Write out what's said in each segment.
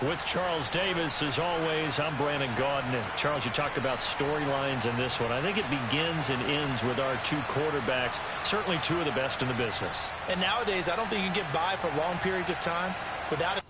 With Charles Davis, as always, I'm Brandon Gaudin. Charles, you talked about storylines in this one. I think it begins and ends with our two quarterbacks, certainly two of the best in the business. And nowadays, I don't think you can get by for long periods of time without it.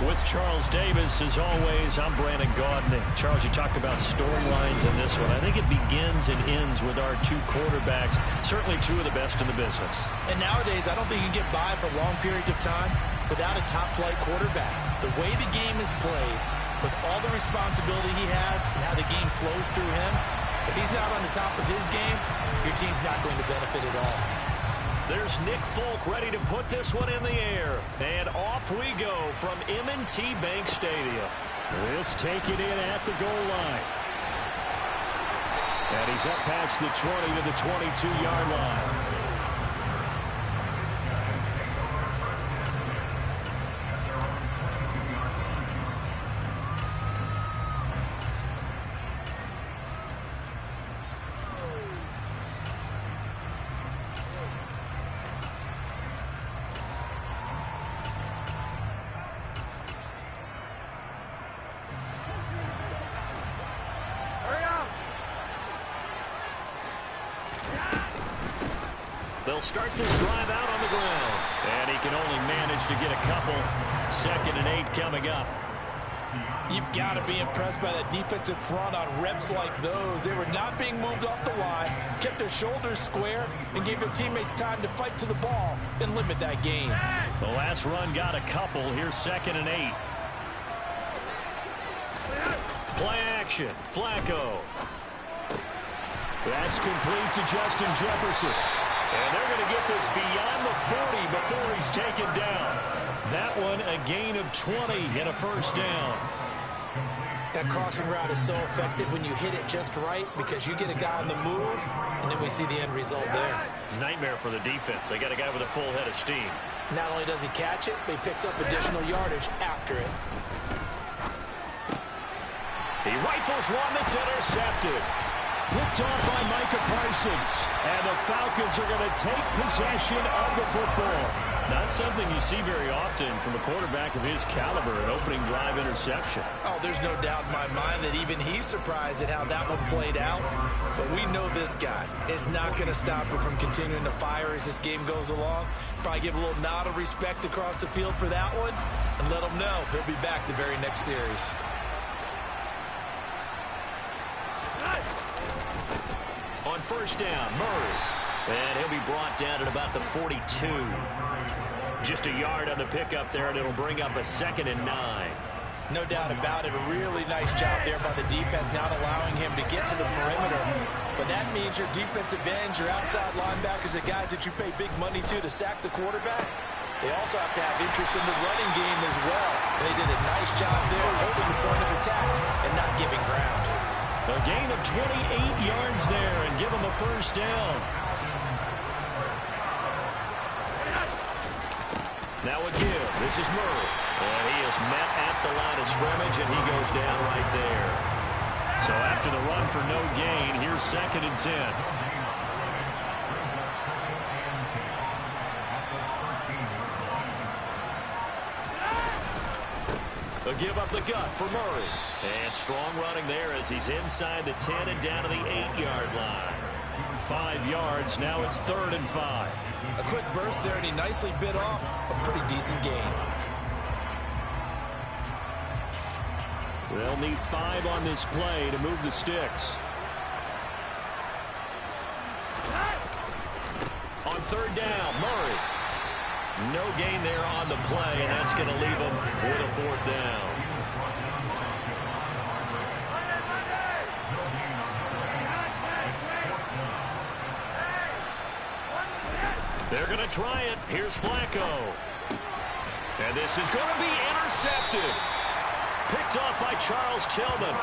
With Charles Davis, as always, I'm Brandon Gaudin. Charles, you talked about storylines in this one. I think it begins and ends with our two quarterbacks, certainly two of the best in the business. And nowadays, I don't think you can get by for long periods of time without a top-flight quarterback. The way the game is played, with all the responsibility he has and how the game flows through him, if he's not on the top of his game, your team's not going to benefit at all. There's Nick Folk ready to put this one in the air. And off we go from M&T Bank Stadium. This taken in at the goal line. And he's up past the 20 to the 22-yard line. They'll start this drive out on the ground. And he can only manage to get a couple. 2nd and 8 coming up. You've got to be impressed by that defensive front on reps like those. They were not being moved off the line, kept their shoulders square, and gave their teammates time to fight to the ball and limit that gain. The last run got a couple. Here's 2nd and 8. Play action. Flacco. That's complete to Justin Jefferson. And they're going to get this beyond the 40 before he's taken down. That one a gain of 20 and a first down. That crossing route is so effective when you hit it just right because you get a guy on the move, and then we see the end result there. It's a nightmare for the defense. They got a guy with a full head of steam. Not only does he catch it, but he picks up additional yardage after it. He rifles one that's intercepted. Picked off by Micah Parsons. And the Falcons are going to take possession of the football. Not something you see very often from a quarterback of his caliber, an opening drive interception. Oh, there's no doubt in my mind that even he's surprised at how that one played out. But we know this guy is not going to stop him from continuing to fire as this game goes along. Probably give a little nod of respect across the field for that one and let him know he'll be back the very next series. On first down, Murray. And he'll be brought down at about the 42. Just a yard on the pickup there, and it'll bring up a 2nd and 9. No doubt about it. A really nice job there by the defense, not allowing him to get to the perimeter. But that means your defensive ends, your outside linebackers, the guys that you pay big money to sack the quarterback, they also have to have interest in the running game as well. They did a nice job there holding the point of attack and not giving ground. A gain of 28 yards there and give him a first down. Now a give. This is Murray. And he is met at the line of scrimmage, and he goes down right there. So after the run for no gain, here's 2nd and 10. A give up the gut for Murray. And strong running there as he's inside the 10 and down to the 8-yard line. 5 yards. Now it's 3rd and 5. A quick burst there, and he nicely bit off a pretty decent gain. They'll need 5 on this play to move the sticks. On 3rd down, Murray. No gain there on the play, and that's going to leave him with a 4th down. They're going to try it. Here's Flacco. And this is going to be intercepted. Picked off by Charles Tillman.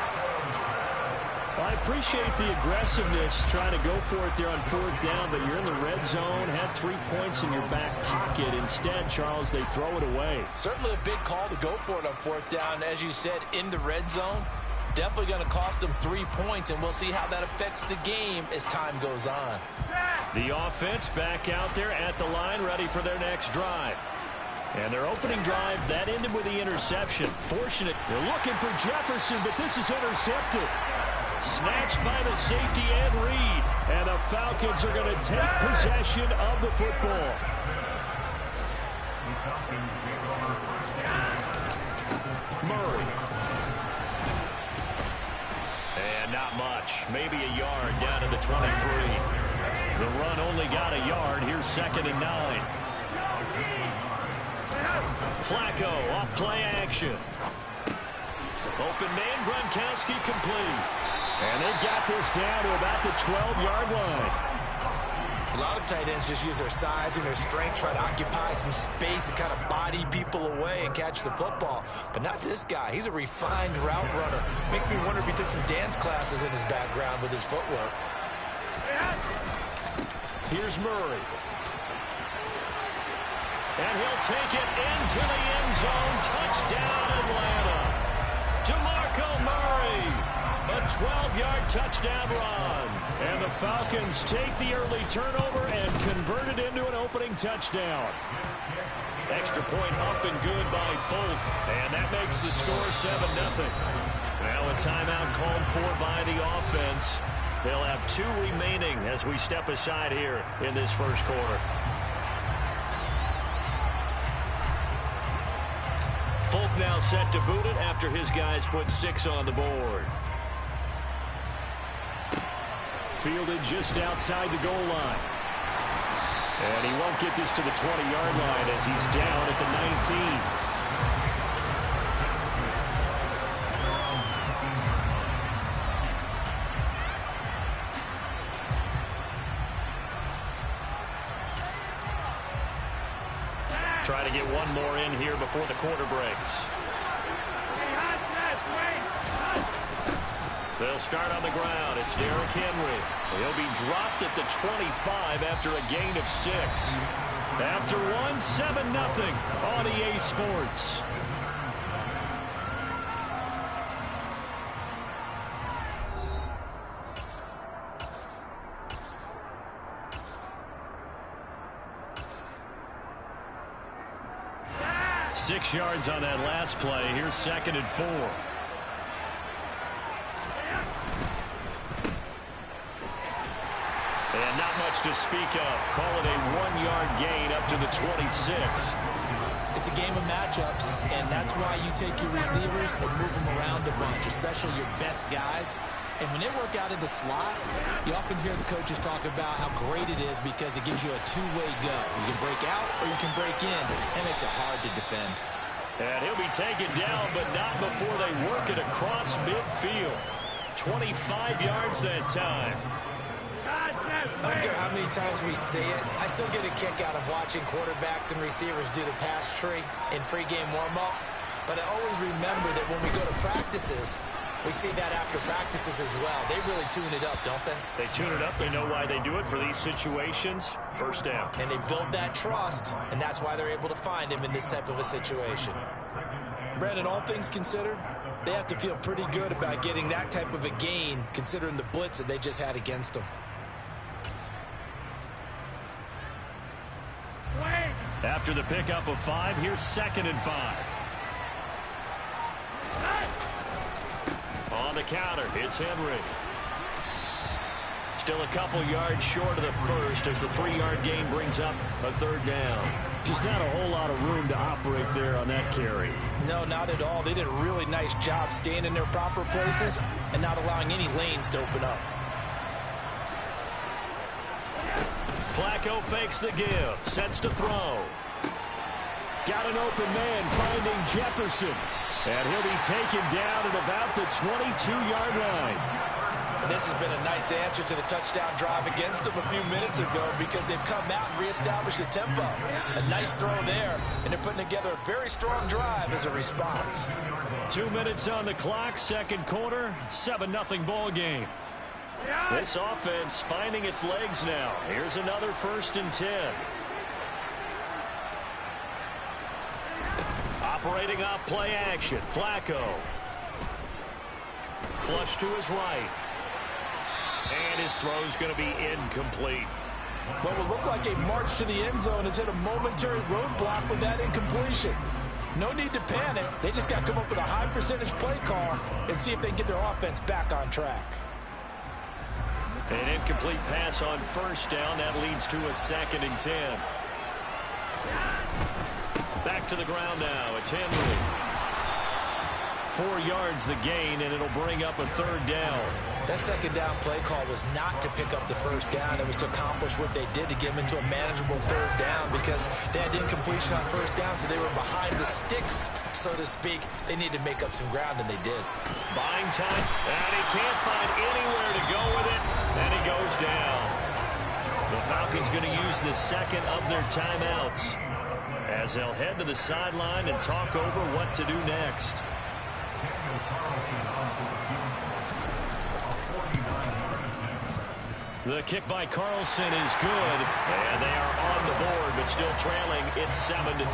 Well, I appreciate the aggressiveness, trying to go for it there on 4th down, but you're in the red zone, had 3 points in your back pocket. Instead, Charles, they throw it away. Certainly a big call to go for it on 4th down. As you said, in the red zone, definitely going to cost them 3 points, and we'll see how that affects the game as time goes on. The offense back out there at the line, ready for their next drive. And their opening drive, that ended with the interception. Fortunate. They're looking for Jefferson, but this is intercepted. Snatched by the safety and Reed. And the Falcons are going to take possession of the football. Murray. And not much. Maybe a yard down to the 23. The run only got a yard. Here's 2nd and 9. Flacco off play action. Open man, Gronkowski complete. And they've got this down to about the 12-yard line. A lot of tight ends just use their size and their strength, try to occupy some space and kind of body people away and catch the football. But not this guy. He's a refined route runner. Makes me wonder if he took some dance classes in his background with his footwork. Here's Murray. And he'll take it into the end zone. Touchdown, Atlanta. DeMarco Murray. A 12-yard touchdown run. And the Falcons take the early turnover and convert it into an opening touchdown. Extra point up and good by Folk. And that makes the score 7-0. Now a timeout called for by the offense. They'll have 2 remaining as we step aside here in this first quarter. Folk now set to boot it after his guys put 6 on the board. Fielded just outside the goal line. And he won't get this to the 20-yard line as he's down at the 19. Try to get one more in here before the quarter breaks. They'll start on the ground. It's Derrick Henry. He'll be dropped at the 25 after a gain of 6. After one, 7-0 on EA Sports. Six yards on that last play. Here's 2nd and 4. And not much to speak of. Call it a 1-yard gain up to the 26. It's a game of matchups, and that's why you take your receivers and move them around a bunch, especially your best guys. And when they work out in the slot, you often hear the coaches talk about how great it is because it gives you a two-way go. You can break out or you can break in. That makes it hard to defend. And he'll be taken down, but not before they work it across midfield. 25 yards that time. I don't care how many times we see it. I still get a kick out of watching quarterbacks and receivers do the pass tree in pregame warm-up. But I always remember that when we go to practices, we see that after practices as well. They really tune it up, don't they? They tune it up. They know why they do it for these situations. First down. And they build that trust, and that's why they're able to find him in this type of a situation. Brandon, all things considered, they have to feel pretty good about getting that type of a gain, considering the blitz that they just had against them. After the pickup of 5, here's 2nd and 5. On the counter, it's Henry. Still a couple yards short of the first as the 3-yard gain brings up a 3rd down. Just not a whole lot of room to operate there on that carry. No, not at all. They did a really nice job staying in their proper places and not allowing any lanes to open up. Flacco fakes the give, sets to throw. Got an open man finding Jefferson. And he'll be taken down at about the 22-yard line. And this has been a nice answer to the touchdown drive against them a few minutes ago because they've come out and reestablished the tempo. A nice throw there, and they're putting together a very strong drive as a response. 2 minutes on the clock, second quarter, 7-0 ball game. This offense finding its legs now. Here's another 1st and 10. Operating off play action, Flacco. Flush to his right. And his throw's going to be incomplete. What will look like a march to the end zone has hit a momentary roadblock with that incompletion. No need to panic. They just got to come up with a high percentage play call and see if they can get their offense back on track. An incomplete pass on 1st down. That leads to a 2nd and 10. Back to the ground now. It's Henry. 4 yards the gain, and it'll bring up a 3rd down. That 2nd down play call was not to pick up the 1st down. It was to accomplish what they did to get them into a manageable 3rd down because they had incompletion on 1st down, so they were behind the sticks, so to speak. They needed to make up some ground, and they did. Buying time, and he can't find anywhere to go with it, and he goes down. The Falcons going to use the 2nd of their timeouts as they'll head to the sideline and talk over what to do next. The kick by Carlson is good, and they are on the board, but still trailing. It's 7-3.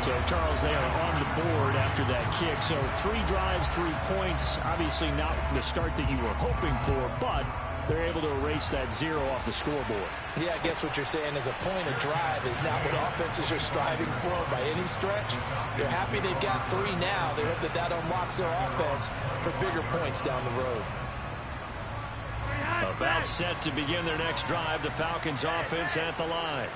So, Charles, they are on the board after that kick. So 3 drives, 3 points. Obviously not the start that you were hoping for, but they're able to erase that 0 off the scoreboard. Yeah, I guess what you're saying is a point of drive is not what offenses are striving for by any stretch. They're happy they've got 3 now. They hope that that unlocks their offense for bigger points down the road. About set to begin their next drive, the Falcons offense at the line.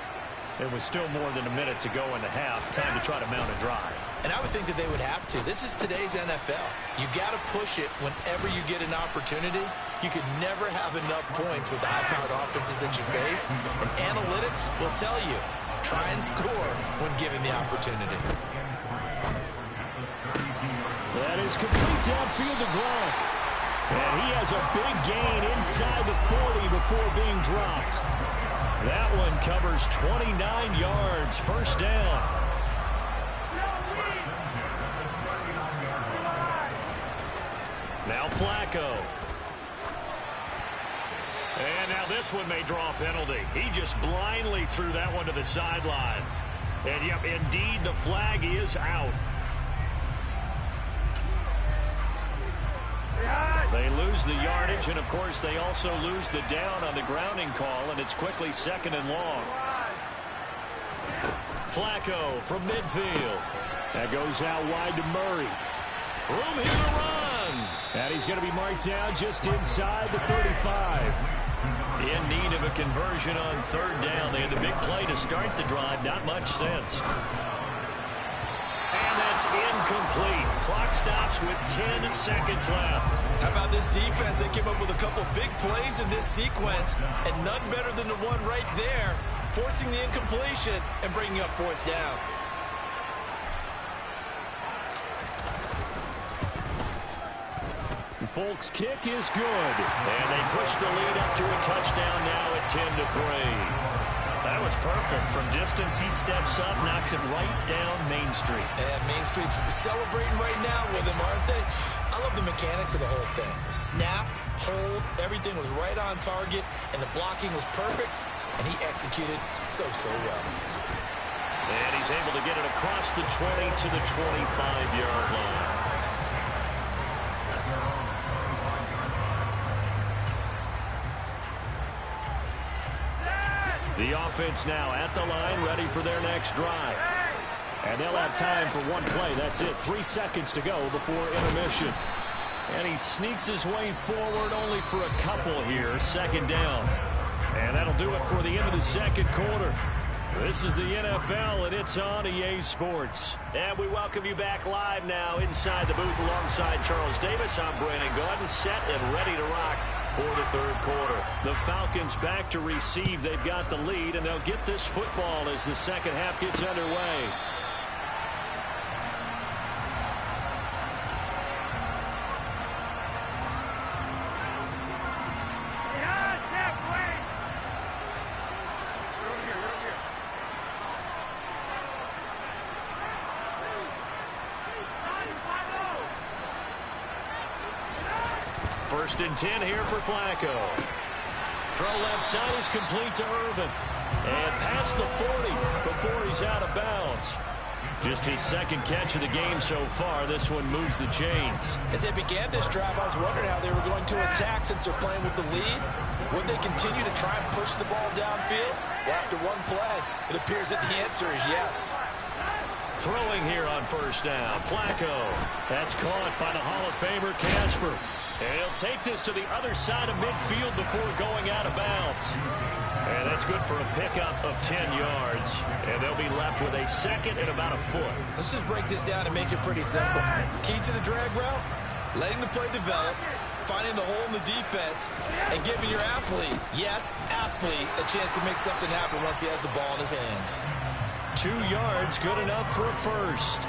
There was still more than a minute to go in the half. Time to try to mount a drive. And I would think that they would have to. This is today's NFL. You got to push it whenever you get an opportunity. You could never have enough points with the high-powered offenses that you face. And analytics will tell you, try and score when given the opportunity. That is complete downfield to Gronk. And he has a big gain inside the 40 before being dropped. That one covers 29 yards, 1st down. Now Flacco. And now this one may draw a penalty. He just blindly threw that one to the sideline. And yep, indeed, the flag is out. They lose the yardage, and of course they also lose the down on the grounding call, and it's quickly 2nd and long. Flacco from midfield. That goes out wide to Murray. Room here to run. And he's going to be marked down just inside the 35. In need of a conversion on 3rd down. They had the big play to start the drive. Not much sense. And that's incomplete. Clock stops with 10 seconds left. How about this defense? They came up with a couple big plays in this sequence, and none better than the one right there, forcing the incompletion and bringing up 4th down. Folk's kick is good, and they push the lead up to a touchdown now at 10-3. That was perfect. From distance, he steps up, knocks it right down Main Street. And Main Street's celebrating right now with him, aren't they? I love the mechanics of the whole thing. Snap, hold, everything was right on target, and the blocking was perfect, and he executed so well. And he's able to get it across the 20 to the 25-yard line. The offense now at the line, ready for their next drive. And they'll have time for one play. That's it. 3 seconds to go before intermission. And he sneaks his way forward only for a couple here. 2nd down. And that'll do it for the end of the second quarter. This is the NFL, and it's on EA Sports. And we welcome you back live now inside the booth alongside Charles Davis. I'm Brandon Gaudin, set and ready to rock for the third quarter. The Falcons back to receive. They've got the lead, and they'll get this football as the second half gets underway. First and 10 here for Flacco. Throw left side is complete to Irvin. And past the 40 before he's out of bounds. Just his second catch of the game so far. This one moves the chains. As they began this drive, I was wondering how they were going to attack since they're playing with the lead. Would they continue to try and push the ball downfield? Well, after one play, it appears that the answer is yes. Throwing here on first down. Flacco. That's caught by the Hall of Famer Casper. And he'll take this to the other side of midfield before going out of bounds. And that's good for a pickup of 10 yards. And they'll be left with a second and about a foot. Let's just break this down and make it pretty simple. Key to the drag route, letting the play develop, finding the hole in the defense, and giving your athlete, yes, athlete, a chance to make something happen once he has the ball in his hands. 2 yards, good enough for a first.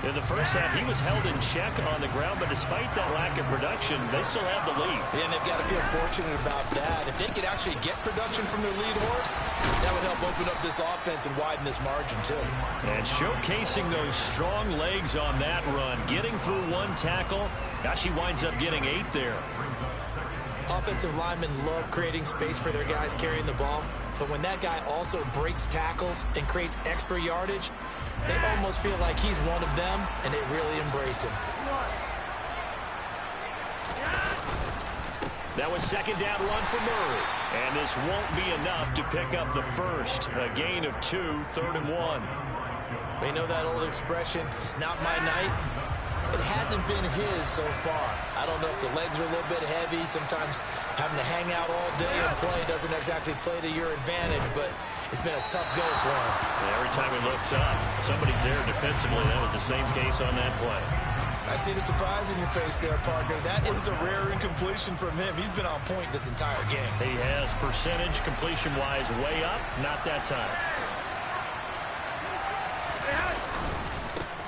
In the first half, he was held in check on the ground, but despite that lack of production, they still have the lead. Yeah, and they've got to feel fortunate about that. If they could actually get production from their lead horse, that would help open up this offense and widen this margin, too. And showcasing those strong legs on that run, getting through one tackle. Now she winds up getting 8 there. Offensive linemen love creating space for their guys carrying the ball, but when that guy also breaks tackles and creates extra yardage, they almost feel like he's one of them, and they really embrace him. That was second down run for Murray. And this won't be enough to pick up the first. A gain of 2, 3rd and 1. We know that old expression, it's not my night. It hasn't been his so far. I don't know if the legs are a little bit heavy. Sometimes having to hang out all day and play doesn't exactly play to your advantage, but it's been a tough go for him. And every time he looks up, somebody's there defensively. That was the same case on that play. I see the surprise in your face there, partner. That is a rare incompletion from him. He's been on point this entire game. He has percentage completion-wise way up. Not that time.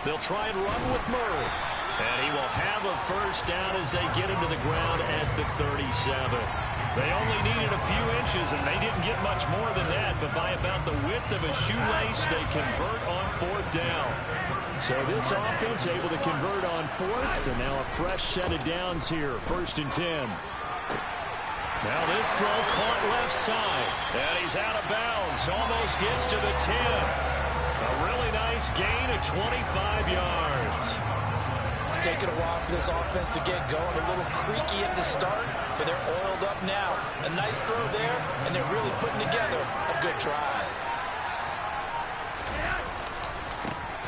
They'll try and run with Murray. And he will have a first down as they get into the ground at the 37. They only needed a few inches, and they didn't get much more than that. But by about the width of a shoelace, they convert on 4th down. So this offense able to convert on 4th, and now a fresh set of downs here. 1st and 10. Now this throw caught left side. And he's out of bounds. Almost gets to the 10. A really nice gain of 25 yards. It's taken a while for this offense to get going. A little creaky at the start, but they're oiled up now. A nice throw there, and they're really putting together a good drive.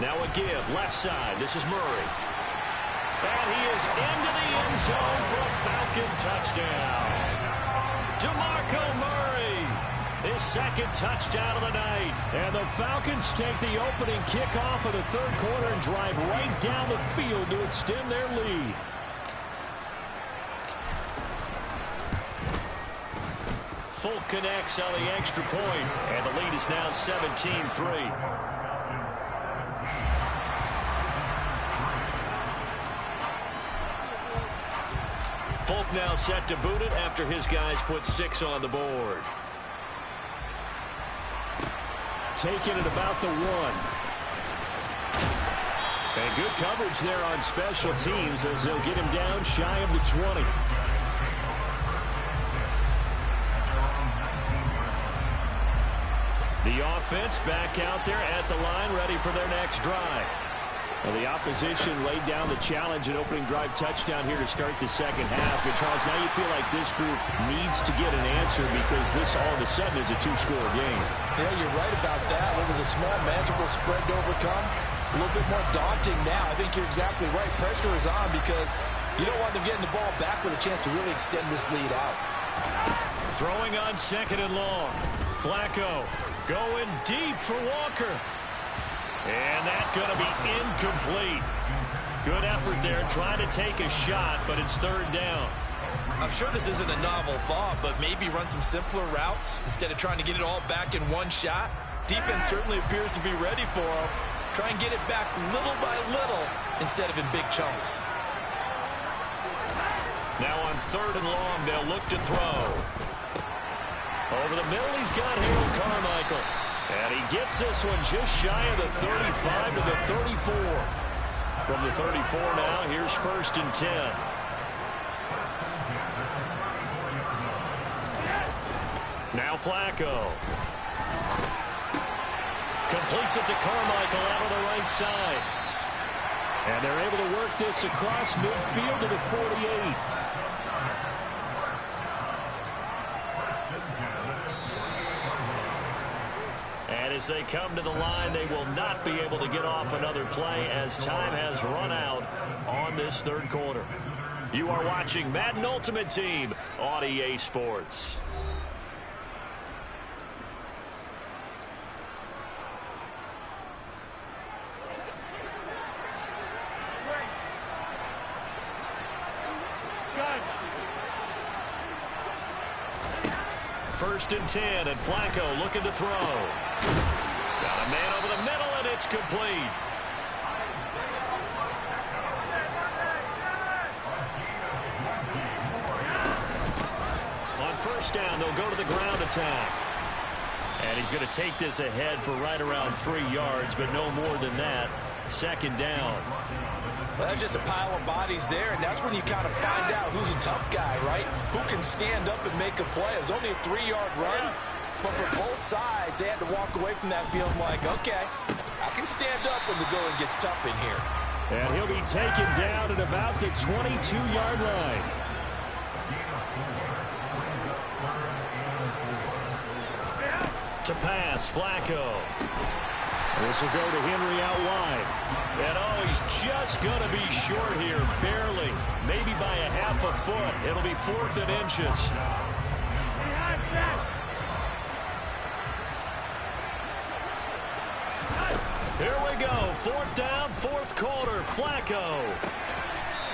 Now a give, left side. This is Murray. And he is into the end zone for a Falcon touchdown. DeMarco Murray, his second touchdown of the night. And the Falcons take the opening kickoff of the 3rd quarter and drive right down the field to extend their lead. Folk connects on the extra point, and the lead is now 17-3. Folk now set to boot it after his guys put 6 on the board. Taking it about the 1. And good coverage there on special teams as they'll get him down shy of the 20. The offense back out there at the line, ready for their next drive. Well, the opposition laid down the challenge and opening drive touchdown here to start the second half. And Charles, now you feel like this group needs to get an answer because this all of a sudden is a 2-score game. Yeah, you're right about that. It was a small, manageable spread to overcome. A little bit more daunting now. I think you're exactly right. Pressure is on because you don't want them getting the ball back with a chance to really extend this lead out. Throwing on 2nd and long. Flacco going deep for Walker. And that's going to be incomplete. Good effort there trying to take a shot, but it's 3rd down. I'm sure this isn't a novel thought, but maybe run some simpler routes instead of trying to get it all back in one shot. Defense certainly appears to be ready for him. Try and get it back little by little instead of in big chunks. Now on 3rd and long, they'll look to throw. Over the middle, he's got Harold Carmichael. And he gets this one just shy of the 35 to the 34. From the 34 now, here's 1st and 10. Now Flacco. Completes it to Carmichael out on the right side. And they're able to work this across midfield to the 48. And as they come to the line, they will not be able to get off another play as time has run out on this third quarter. You are watching Madden Ultimate Team on EA Sports. First and 10, and Flacco looking to throw. Got a man over the middle, and it's complete. On first down, they'll go to the ground attack. And he's going to take this ahead for right around 3 yards, but no more than that. Second down. Well, that's just a pile of bodies there, and that's when you kind of find out who's a tough guy, right? Who can stand up and make a play. It was only a 3-yard run, but for both sides, they had to walk away from that feeling like, okay, I can stand up when the going gets tough in here. And he'll be taken down at about the 22-yard line. To pass, Flacco. This will go to Henry out wide. And oh, he's just going to be short here, barely. Maybe by a half a foot. It'll be 4th and inches. Here we go. 4th down, 4th quarter. Flacco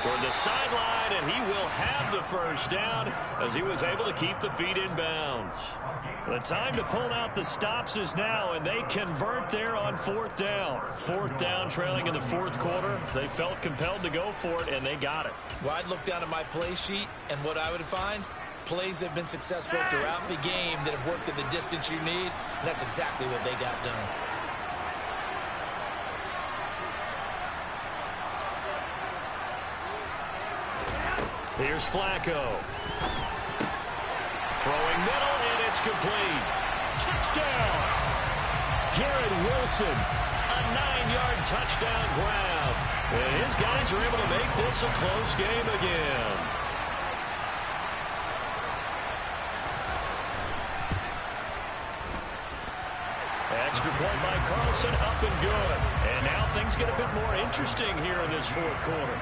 toward the sideline, and he will have the first down as he was able to keep the feet in bounds. The time to pull out the stops is now, and they convert there on 4th down. 4th down, trailing in the 4th quarter. They felt compelled to go for it, and they got it. Well, I'd look down at my play sheet, and what I would find, plays have been successful throughout the game that have worked at the distance you need, and that's exactly what they got done. Here's Flacco. Throwing middle, and it's complete. Touchdown! Garrett Wilson, a 9-yard touchdown grab. And his guys are able to make this a close game again. Extra point by Carlson, up and good. And now things get a bit more interesting here in this 4th quarter.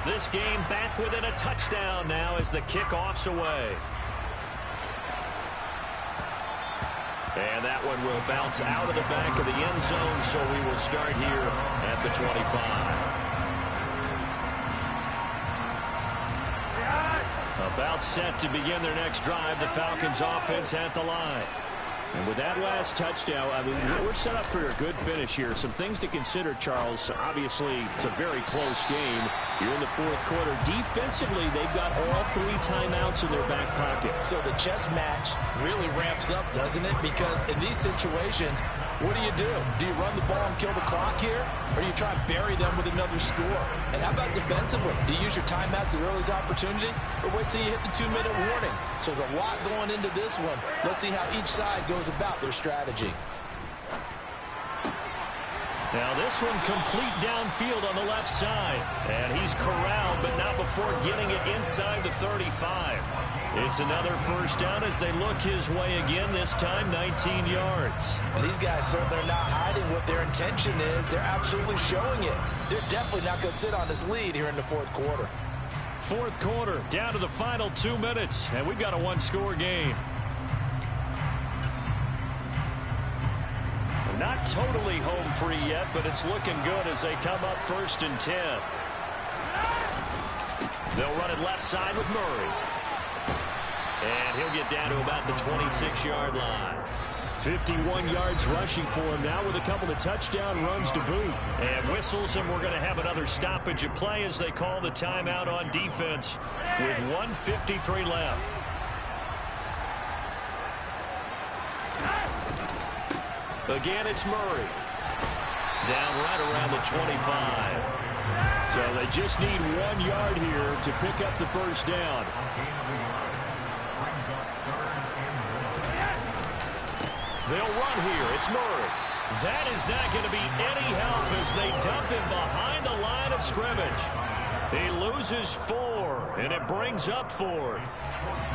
This game back within a touchdown now as the kickoff's away. And that one will bounce out of the back of the end zone, so we will start here at the 25. About set to begin their next drive, the Falcons offense at the line. And with that last touchdown, I mean, we're set up for a good finish here. Some things to consider, Charles. Obviously, it's a very close game. You're in the 4th quarter. Defensively, they've got all 3 timeouts in their back pocket. So the chess match really ramps up, doesn't it? Because in these situations, what do? Do you run the ball and kill the clock here? Or do you try and bury them with another score? And how about defensively? Do you use your timeouts at earliest opportunity? Or wait till you hit the 2-minute warning? So there's a lot going into this one. Let's see how each side goes about their strategy. Now this one complete downfield on the left side. And he's corralled, but not before getting it inside the 35. It's another first down as they look his way again, this time 19 yards. Well, these guys certainly are not hiding what their intention is. They're absolutely showing it. They're definitely not going to sit on this lead here in the 4th quarter. 4th quarter, down to the final 2 minutes, and we've got a 1-score game. Not totally home free yet, but it's looking good as they come up 1st and 10. They'll run it left side with Murray. And he'll get down to about the 26-yard line. 51 yards rushing for him now with a couple of touchdown runs to boot. And whistles, and we're going to have another stoppage of play as they call the timeout on defense with 1:53 left. Again, it's Murray. Down right around the 25. So they just need 1 yard here to pick up the first down. They'll run here. It's Murray. That is not going to be any help as they dump him behind the line of scrimmage. He loses 4, and it brings up 4th.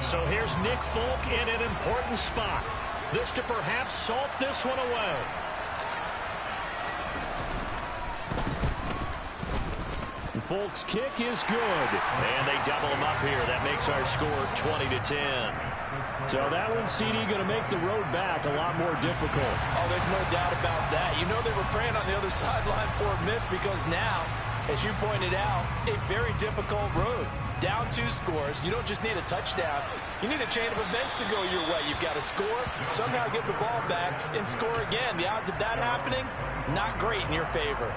So here's Nick Folk in an important spot. This to perhaps salt this one away. Folk's kick is good. And they double him up here. That makes our score 20-10. So that one, CD, going to make the road back a lot more difficult. Oh, there's no doubt about that. You know they were praying on the other sideline for a miss because now, as you pointed out, a very difficult road. Down 2 scores. You don't just need a touchdown. You need a chain of events to go your way. You've got to score, somehow get the ball back, and score again. The odds of that happening, not great in your favor.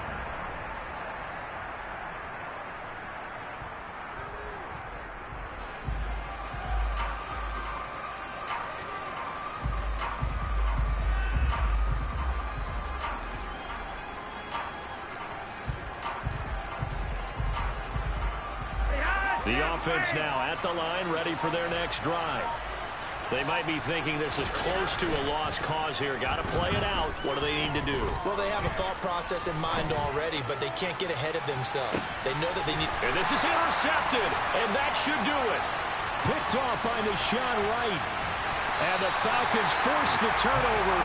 The offense now at the line, ready for their next drive. They might be thinking this is close to a lost cause here. Got to play it out. What do they need to do? Well, they have a thought process in mind already, but they can't get ahead of themselves. They know that they need... And this is intercepted, and that should do it. Picked off by Nahshon Wright. And the Falcons force the turnover.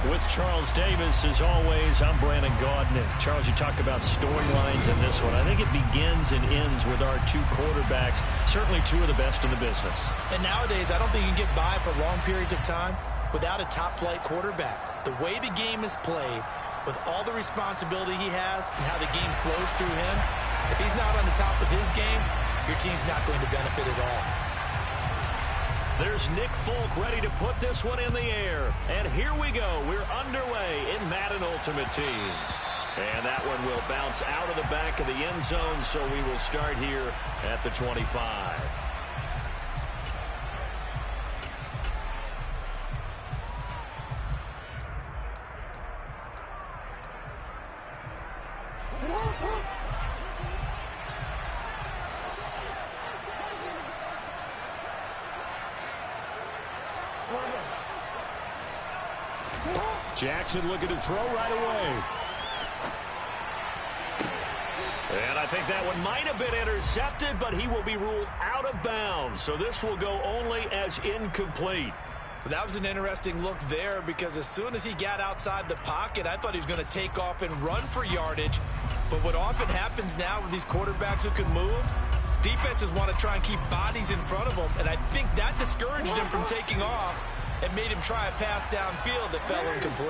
With Charles Davis, as always, I'm Brandon Gaudin. Charles, you talk about storylines in this one. I think it begins and ends with our two quarterbacks, certainly two of the best in the business. And nowadays, I don't think you can get by for long periods of time without a top-flight quarterback. The way the game is played, with all the responsibility he has and how the game flows through him, if he's not on the top of his game, your team's not going to benefit at all. There's Nick Folk ready to put this one in the air. And here we go. We're underway in Madden Ultimate Team. And that one will bounce out of the back of the end zone, so we will start here at the 25. Jackson looking to throw right away. And I think that one might have been intercepted, but he will be ruled out of bounds. So this will go only as incomplete. That was an interesting look there, because as soon as he got outside the pocket, I thought he was going to take off and run for yardage. But what often happens now with these quarterbacks who can move, defenses want to try and keep bodies in front of them. And I think that discouraged him from taking off and made him try a pass downfield that fell incomplete.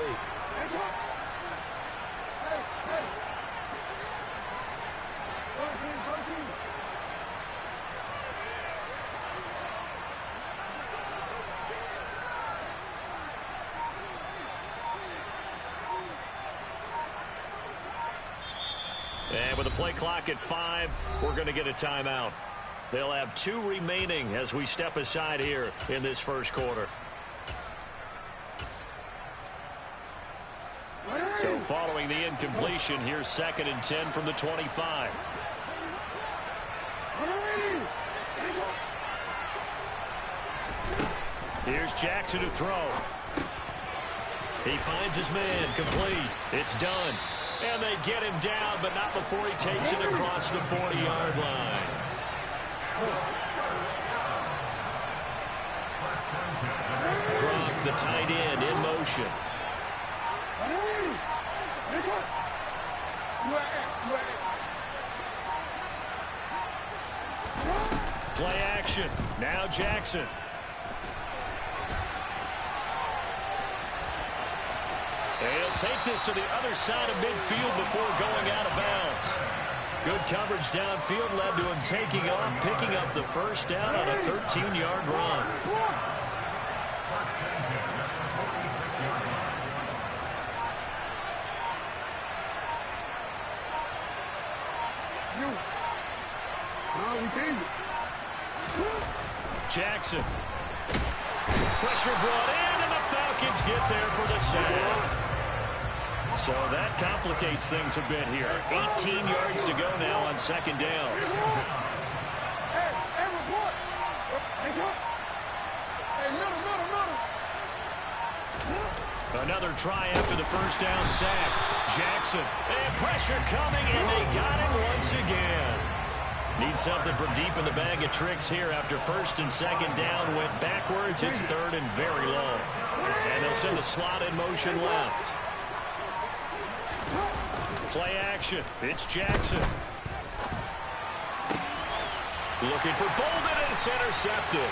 And with the play clock at 5, we're going to get a timeout. They'll have 2 remaining as we step aside here in this first quarter. So following the incompletion, here's 2nd and 10 from the 25. Here's Jackson to throw. He finds his man, complete. It's done. And they get him down, but not before he takes it across the 40-yard line. Gronk, the tight end, in motion. Play action. Now Jackson. He'll take this to the other side of midfield before going out of bounds. Good coverage downfield led to him taking off, picking up the first down on a 13-yard run. Jackson. Pressure brought in, and the Falcons get there for the sack. So that complicates things a bit here. 18 yards to go now on 2nd down. Another try after the first down sack. Jackson, and pressure coming, and they got him once again. Need something from deep in the bag of tricks here after 1st and 2nd down went backwards. It's 3rd and very long. And they'll send the slot in motion left. Play action. It's Jackson. Looking for Bolden, and it's intercepted.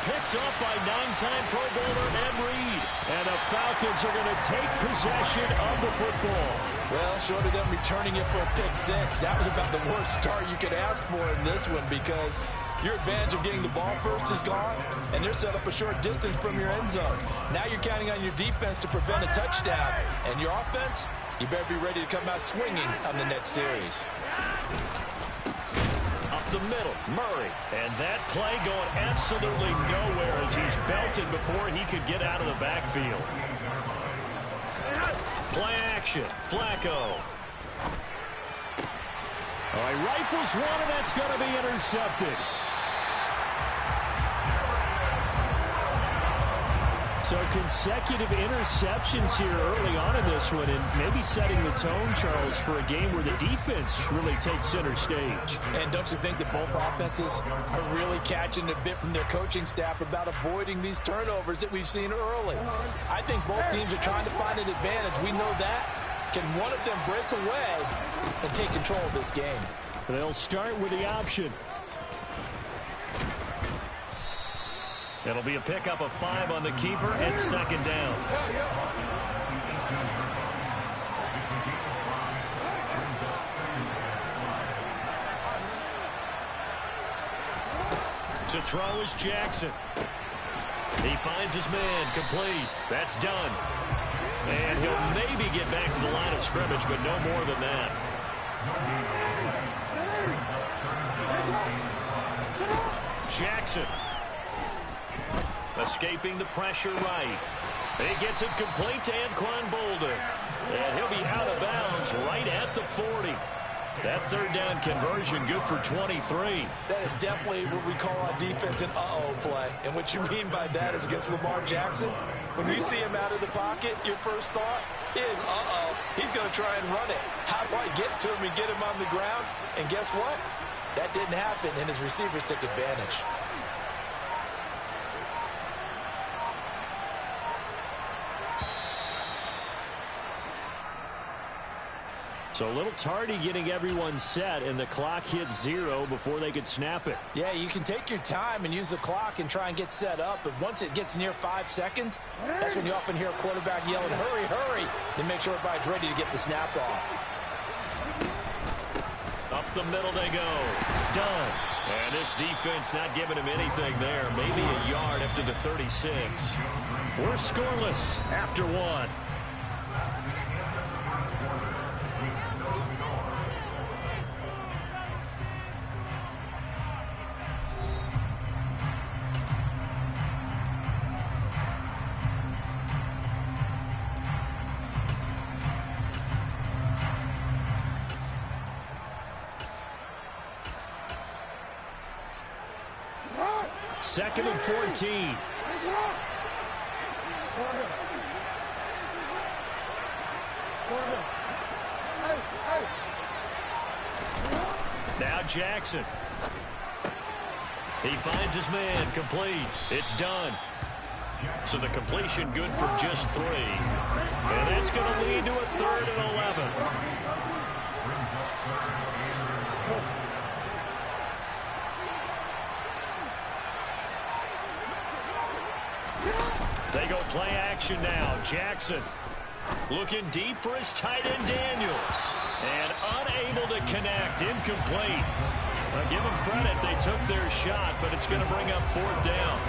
Picked up by 9-time Pro Bowler Ed Reed. And the Falcons are going to take possession of the football. Well, short of them returning it for a pick 6, that was about the worst start you could ask for in this one, because your advantage of getting the ball first is gone, and they're set up a short distance from your end zone. Now you're counting on your defense to prevent a touchdown, and your offense, you better be ready to come out swinging on the next series. Up the middle, Murray. And that play going absolutely nowhere as he's belted before he could get out of the backfield. Play action, Flacco. All right, rifles one, and that's going to be intercepted. So consecutive interceptions here early on in this one, and maybe setting the tone, Charles, for a game where the defense really takes center stage. And don't you think that both offenses are really catching a bit from their coaching staff about avoiding these turnovers that we've seen early? I think both teams are trying to find an advantage. We know that. Can one of them break away and take control of this game? They'll start with the option. It'll be a pickup of 5 on the keeper and second down. To throw is Jackson. He finds his man, complete. That's done. And he'll maybe get back to the line of scrimmage, but no more than that. Jackson. Escaping the pressure right. He gets it complete to Anquan Boldin. And he'll be out of bounds right at the 40. That third down conversion good for 23. That is definitely what we call on defense an uh-oh play. And what you mean by that is against Lamar Jackson, when you see him out of the pocket, your first thought is, uh-oh, he's going to try and run it. How do I get to him and get him on the ground? And guess what? That didn't happen, and his receivers took advantage. So a little tardy getting everyone set, and the clock hits 0 before they could snap it. Yeah, you can take your time and use the clock and try and get set up, but once it gets near 5 seconds, that's when you often hear a quarterback yelling, hurry, hurry, to make sure everybody's ready to get the snap off. Up the middle they go. Done. And this defense not giving him anything there. Maybe a yard up to the 36. We're scoreless after 1. Second and 14. Now Jackson. He finds his man, complete. It's done. So the completion good for just 3. And that's going to lead to a 3rd and 11. They go play action now. Jackson looking deep for his tight end Daniels. And unable to connect. Incomplete. I'll give them credit. They took their shot, but it's going to bring up 4th down.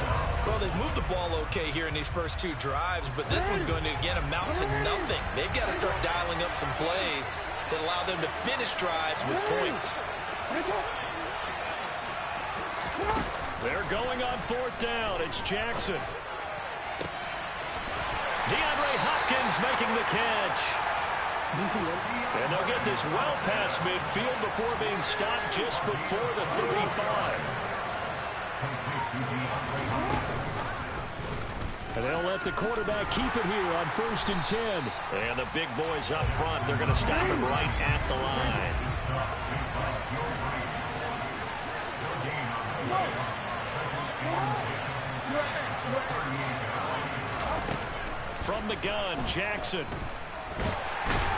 Well, they've moved the ball okay here in these first 2 drives, but this one's going to, again, amount to nothing. They've got to start dialing up some plays that allow them to finish drives with points. They're going on 4th down. It's Jackson. DeAndre Hopkins making the catch. And they'll get this well past midfield before being stopped just before the 35. And they'll let the quarterback keep it here on 1st and 10. And the big boys up front, they're going to stop him right at the line. From the gun, Jackson.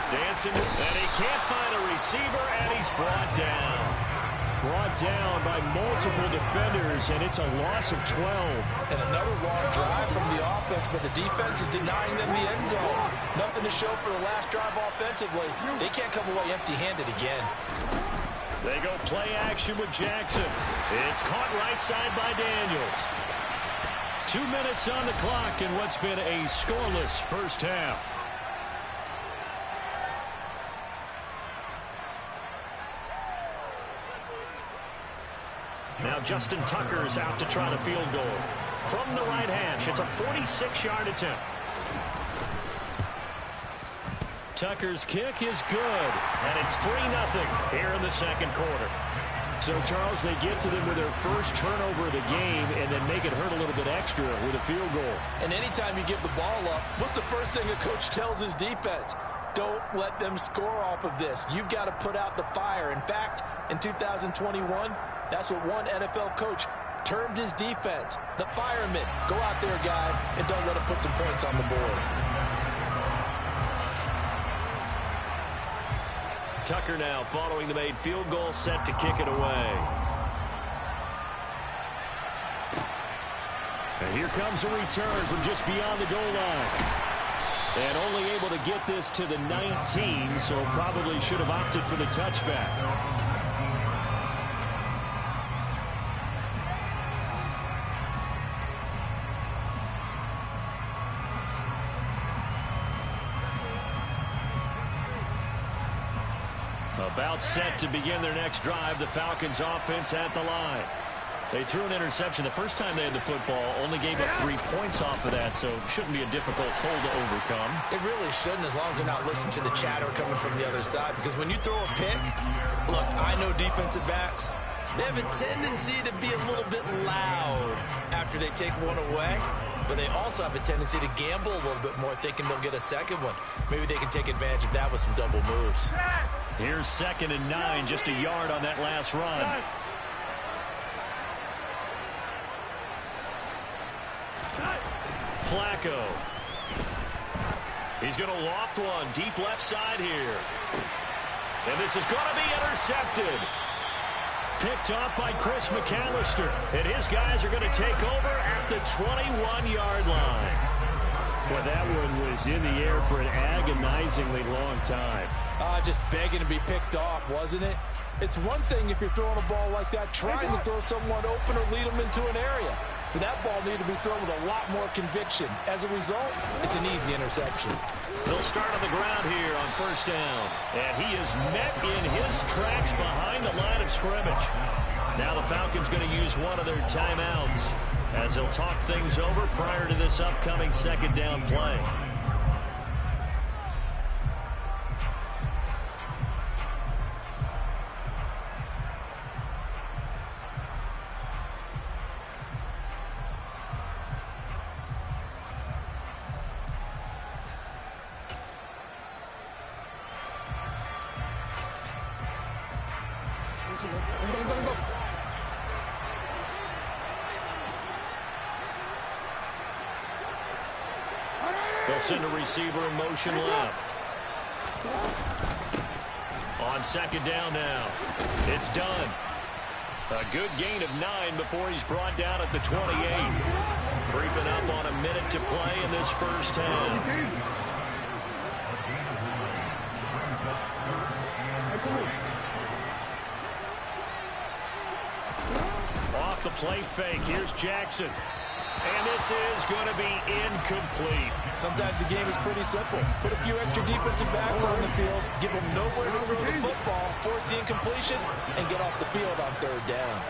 Dancing, and he can't find a receiver, and he's brought down. Brought down by multiple defenders, and it's a loss of 12. And another long drive from the offense, but the defense is denying them the end zone. Nothing to show for the last drive offensively. They can't come away empty-handed again. They go play action with Jackson. It's caught right side by Daniels. 2 minutes on the clock in what's been a scoreless first half. Now Justin Tucker's out to try the field goal. From the right hash, it's a 46-yard attempt. Tucker's kick is good, and it's 3-0 here in the second quarter. So, Charles, they get to them with their first turnover of the game and then make it hurt a little bit extra with a field goal. And anytime you give the ball up, what's the first thing a coach tells his defense? Don't let them score off of this. You've got to put out the fire. In fact, in 2021, that's what one NFL coach termed his defense, the firemen. Go out there, guys, and don't let them put some points on the board. Tucker now following the made field goal, set to kick it away. And here comes a return from just beyond the goal line. And only able to get this to the 19, so probably should have opted for the touchback. About set to begin their next drive. The Falcons offense at the line. They threw an interception the first time they had the football, only gave up 3 points off of that, so it shouldn't be a difficult hole to overcome. It really shouldn't, as long as they're not listening to the chatter coming from the other side, because when you throw a pick, look, I know defensive backs, they have a tendency to be a little bit loud after they take one away, but they also have a tendency to gamble a little bit more, thinking they'll get a second one. Maybe they can take advantage of that with some double moves. Here's 2nd and 9, just a yard on that last run. Flacco. He's going to loft one deep left side here. And this is going to be intercepted. Picked off by Chris McAllister. And his guys are going to take over at the 21-yard line. Well, that one was in the air for an agonizingly long time. Just begging to be picked off, wasn't it? It's one thing if you're throwing a ball like that, trying to throw someone open or lead them into an area. But that ball needed to be thrown with a lot more conviction. As a result, it's an easy interception. They'll start on the ground here on 1st down. And he is met in his tracks behind the line of scrimmage. Now the Falcons going to use one of their timeouts as they'll talk things over prior to this upcoming 2nd down play. They'll send a receiver in motion left. On 2nd down now. It's done. A good gain of 9 before he's brought down at the 28. Creeping up on a minute to play in this first half. Off the play fake. Here's Jackson. And this is going to be incomplete. Sometimes the game is pretty simple. Put a few extra defensive backs on the field, give them nowhere to throw the football, force the incompletion, and get off the field on 3rd down.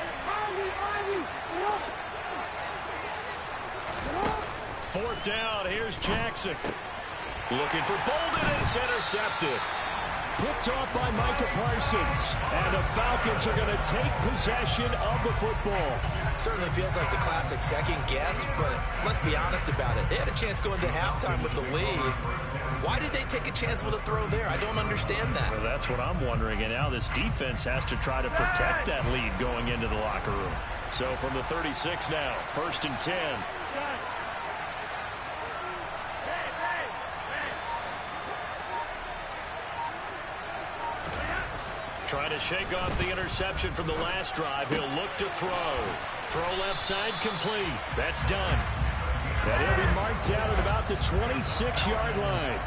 4th down, here's Jackson. Looking for Bolden, and it's intercepted. Picked off by Micah Parsons. And the Falcons are going to take possession of the football. Certainly feels like the classic second guess, but let's be honest about it. They had a chance going to halftime with the lead. Why did they take a chance with a throw there? I don't understand that. Well, that's what I'm wondering. And now this defense has to try to protect that lead going into the locker room. So from the 36 now, 1st and 10. Trying to shake off the interception from the last drive. He'll look to throw. Throw left side complete. That's done. And he'll be marked down at about the 26-yard line.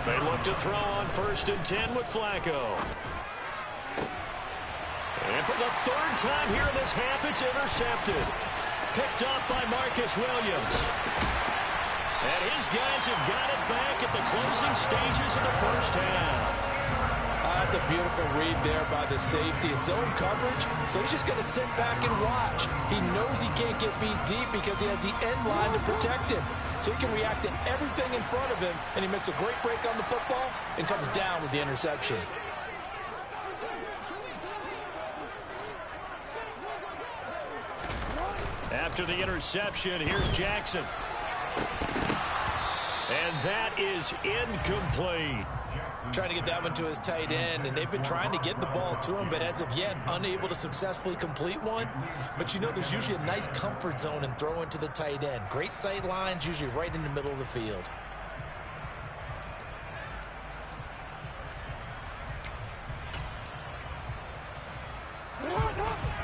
They look to throw on 1st and 10 with Flacco. And for the 3rd time here in this half, it's intercepted. Picked off by Marcus Williams. And his guys have got it back at the closing stages of the first half. That's a beautiful read there by the safety. It's zone coverage, so he's just going to sit back and watch. He knows he can't get beat deep because he has the end line to protect him. so he can react to everything in front of him, and he makes a great break on the football and comes down with the interception. After the interception, here's Jackson. And that is incomplete. Trying to get that one to his tight end, and they've been trying to get the ball to him, but as of yet, unable to successfully complete one. But you know, there's usually a nice comfort zone in throwing to the tight end. Great sight lines, usually right in the middle of the field.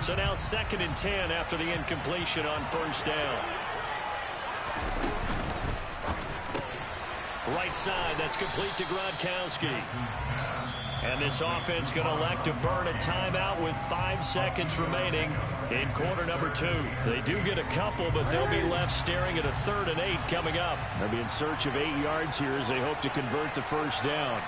So now 2nd and 10 after the incompletion on first down. Right side, that's complete to Gronkowski. And this offense going to elect to burn a timeout with 5 seconds remaining in quarter number 2. They do get a couple, but they'll be left staring at a 3rd and 8 coming up. They'll be in search of 8 yards here as they hope to convert the first down.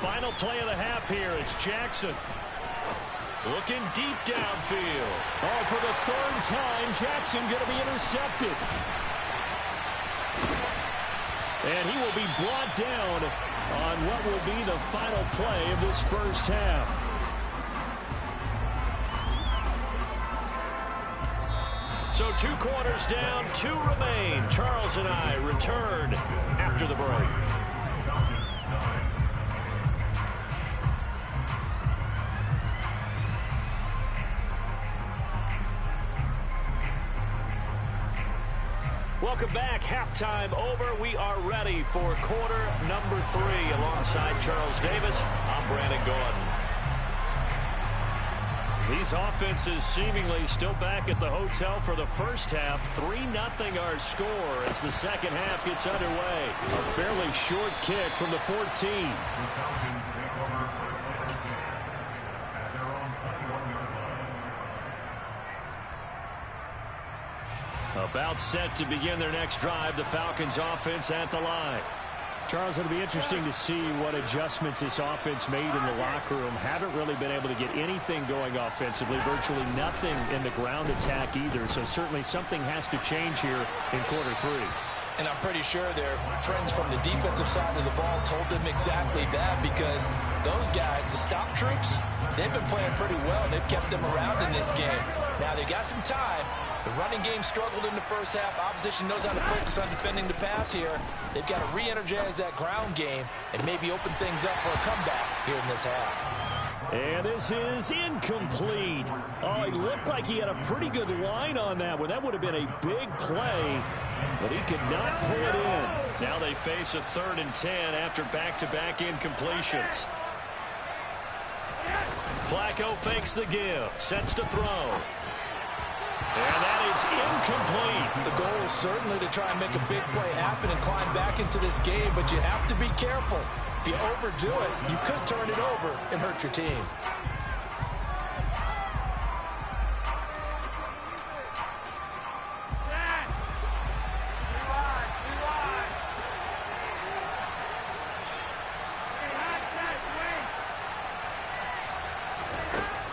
Final play of the half here. It's Jackson. Looking deep downfield. Oh, for the 3rd time, Jackson going to be intercepted. And he will be brought down on what will be the final play of this first half. So 2 quarters down, 2 remain. Charles and I return after the break. Welcome back. Halftime over. We are ready for quarter number 3. Alongside Charles Davis, I'm Brandon Gordon. These offenses seemingly still back at the hotel for the first half. 3-0 our score as the second half gets underway. A fairly short kick from the 14. About set to begin their next drive, the Falcons offense at the line. Charles, it'll be interesting to see what adjustments this offense made in the locker room. Haven't really been able to get anything going offensively, virtually nothing in the ground attack either. So certainly something has to change here in quarter 3. And I'm pretty sure their friends from the defensive side of the ball told them exactly that, because those guys, the stop troops, they've been playing pretty well. They've kept them around in this game. Now, they got some time. The running game struggled in the first half. Opposition knows how to focus on defending the pass here. They've got to re-energize that ground game and maybe open things up for a comeback here in this half. And this is incomplete. Oh, he looked like he had a pretty good line on that one. That would have been a big play, but he could not pull it in. Now they face a 3rd and 10 after back-to-back incompletions. Flacco fakes the give, sets to throw. And that is incomplete. The goal is certainly to try and make a big play happen and climb back into this game, but you have to be careful. If you overdo it, you could turn it over and hurt your team.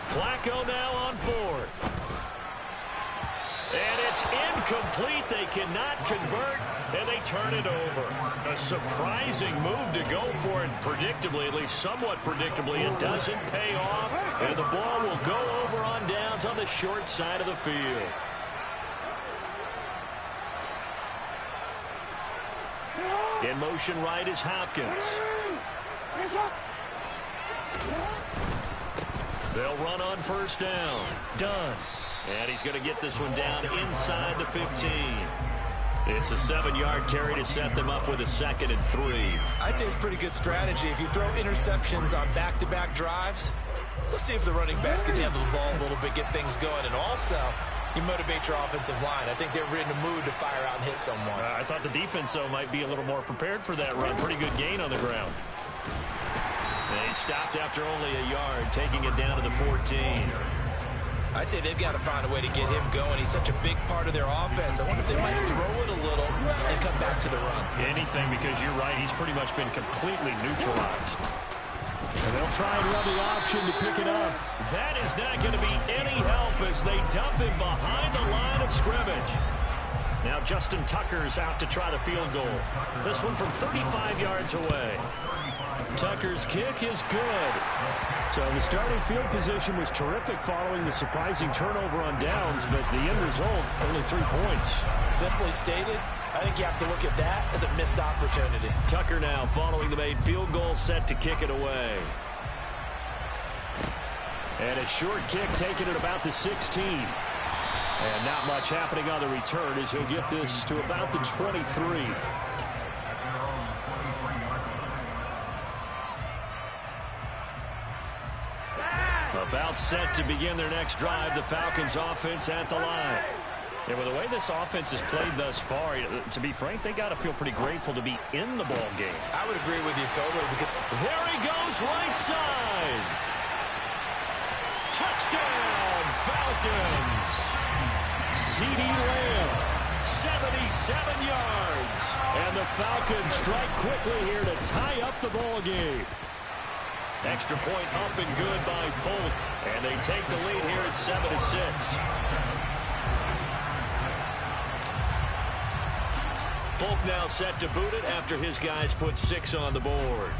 Flacco now on 4th. And it's incomplete. They cannot convert, and they turn it over. A surprising move to go for it, predictably, at least somewhat predictably. It doesn't pay off, and the ball will go over on downs on the short side of the field. In motion right is Hopkins. They'll run on first down. Done. And he's going to get this one down inside the 15. It's a 7-yard carry to set them up with a 2nd and 3. I'd say it's pretty good strategy. If you throw interceptions on back-to-back drives, let's see if the running backs can handle the ball a little bit, get things going. And also, you motivate your offensive line. I think they're in the mood to fire out and hit someone. I thought the defense, though, might be a little more prepared for that run. Pretty good gain on the ground. They stopped after only a yard, taking it down to the 14. I'd say they've got to find a way to get him going. He's such a big part of their offense. I wonder if they might throw it a little and come back to the run. Anything, because you're right. He's pretty much been completely neutralized. And they'll try and run the option to pick it up. That is not going to be any help as they dump him behind the line of scrimmage. Now Justin Tucker's out to try the field goal. This one from 35 yards away. Tucker's kick is good. So the starting field position was terrific following the surprising turnover on downs, but the end result, only 3 points. Simply stated, I think you have to look at that as a missed opportunity. Tucker now following the made field goal, set to kick it away. And a short kick taken at about the 16. And not much happening on the return as he'll get this to about the 23. About set to begin their next drive, the Falcons offense at the line. And with the way this offense has played thus far, to be frank, they got to feel pretty grateful to be in the ball game. I would agree with you totally. Because there he goes, right side. Touchdown, Falcons. CeeDee Lamb, 77 yards. And the Falcons strike quickly here to tie up the ball game. Extra point up and good by Folk. And they take the lead here at 7-6. Folk now set to boot it after his guys put 6 on the board.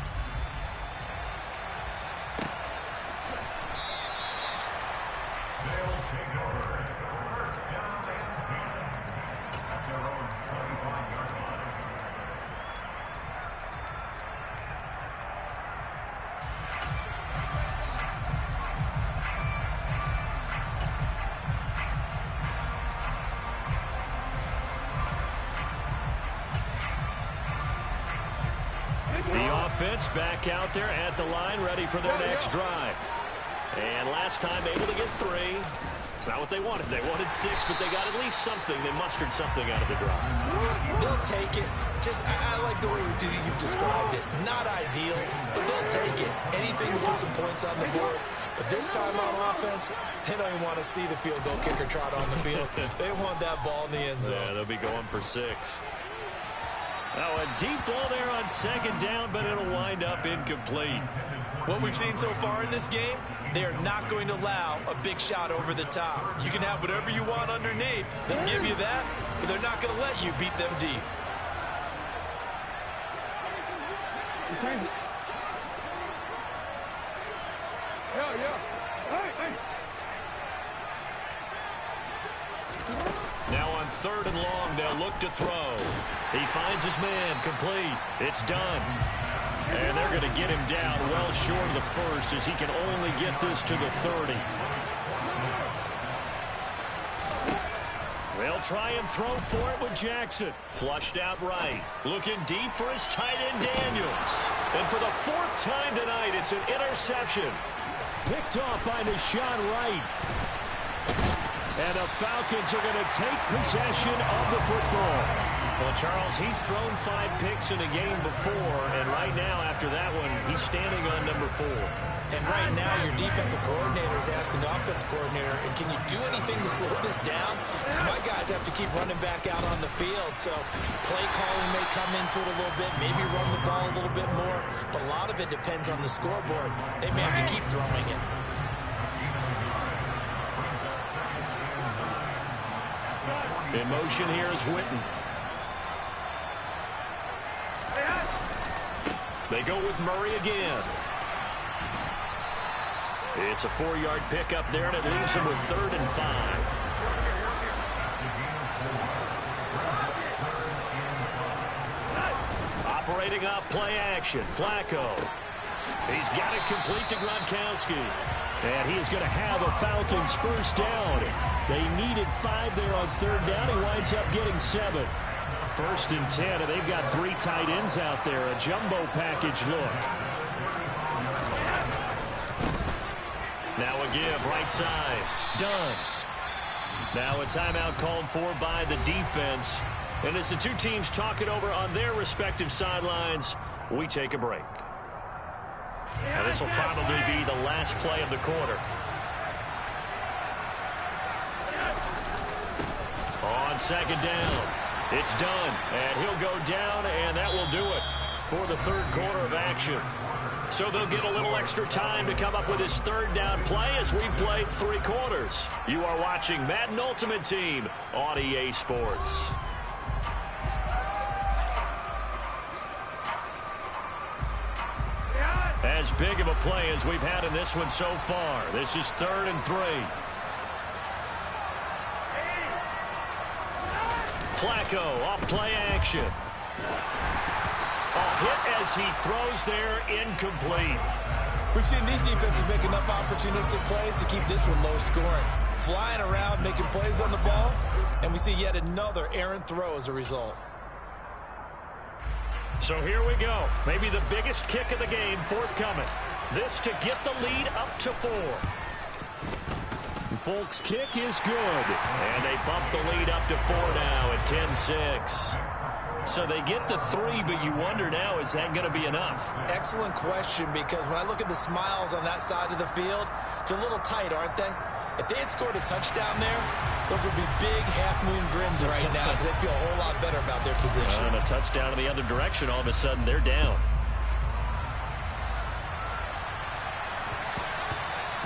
Back out there at the line, ready for their next drive. And last time able to get 3. It's not what they wanted. They wanted 6, but they got at least something. They mustered something out of the drive. They'll take it. I like the way you've described it. Not ideal, but they'll take it. Anything to put some points on the board. But this time on offense, they don't even want to see the field goal kicker trot on the field. They want that ball in the end zone. Yeah, they'll be going for 6. Now a deep ball there on second down, but it'll wind up incomplete. What we've seen so far in this game, they are not going to allow a big shot over the top. You can have whatever you want underneath. They'll give you that, but they're not going to let you beat them deep. Now on 3rd and long, they'll look to throw. He finds his man, complete. It's done. And they're going to get him down well short of the first as he can only get this to the 30. They'll try and throw for it with Jackson. Flushed out right. Looking deep for his tight end, Daniels. And for the 4th time tonight, it's an interception. Picked off by Deshaun Wright. And the Falcons are going to take possession of the football. Well, Charles, he's thrown 5 picks in a game before, and right now, after that one, he's standing on number 4. And right now, your defensive coordinator is asking the offensive coordinator, and can you do anything to slow this down? Because my guys have to keep running back out on the field, so play calling may come into it a little bit, maybe run the ball a little bit more, but a lot of it depends on the scoreboard. They may have to keep throwing it. In motion here is Witten. They go with Murray again. It's a 4-yard pickup there, and it leaves him with 3rd and 5. Operating off play action, Flacco. He's got it complete to Gronkowski. And he is going to have a Falcons first down. They needed 5 there on 3rd down. He winds up getting 7. 1st and 10, and they've got 3 tight ends out there. A jumbo package look. Now a give, right side. Done. Now a timeout called for by the defense. And as the 2 teams talk it over on their respective sidelines, we take a break. Now this will probably be the last play of the quarter. On 2nd down, it's done, and he'll go down, and that will do it for the 3rd quarter of action. So they'll get a little extra time to come up with his third down play as we played 3 quarters. You are watching Madden Ultimate Team on EA Sports. As big of a play as we've had in this one so far. This is 3rd and 3. Flacco off play action. A hit as he throws there, incomplete. We've seen these defenses make enough opportunistic plays to keep this one low scoring. Flying around, making plays on the ball, and we see yet another errant throw as a result. So here we go. Maybe the biggest kick of the game forthcoming. This to get the lead up to 4. Folk's kick is good. And they bump the lead up to 4 now at 10-6. So they get the 3, but you wonder now, is that going to be enough? Excellent question, because when I look at the smiles on that side of the field, they're a little tight, aren't they? If they had scored a touchdown there, those would be big half-moon grins right now because they feel a whole lot better about their position. And a touchdown in the other direction, all of a sudden they're down.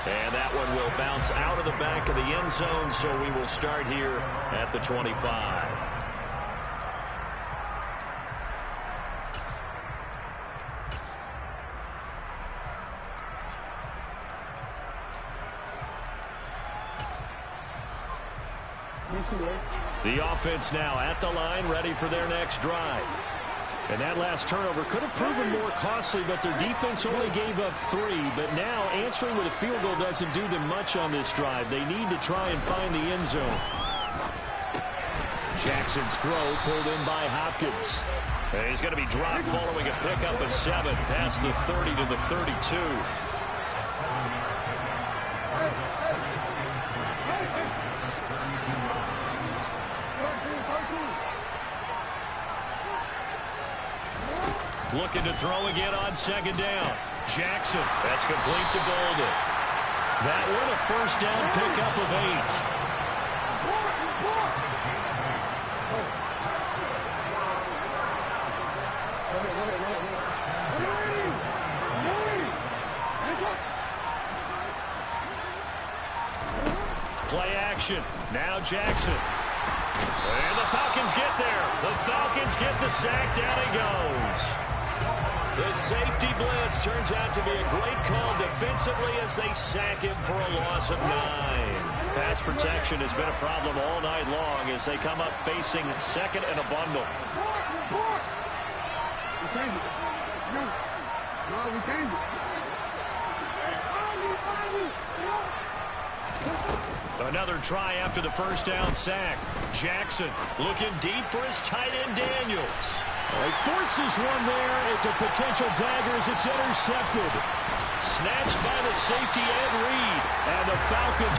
And that one will bounce out of the back of the end zone, so we will start here at the 25. The offense now at the line, ready for their next drive. And that last turnover could have proven more costly, but their defense only gave up 3. But now answering with a field goal doesn't do them much on this drive. They need to try and find the end zone. Jackson's throw pulled in by Hopkins. And he's going to be dropped following a pickup of 7 past the 30 to the 32. Looking to throw again on 2nd down. Jackson, that's complete to Golden. That one a first down pickup of 8. Play action. Now Jackson. And the Falcons get there. The Falcons get the sack. Down he goes. The safety blitz turns out to be a great call defensively as they sack him for a loss of 9. Pass protection has been a problem all night long as they come up facing 2nd and a bundle. Another try after the first down sack. Jackson looking deep for his tight end Daniels. He forces one there. It's a potential dagger as it's intercepted. Snatched by the safety end Reed. And the Falcons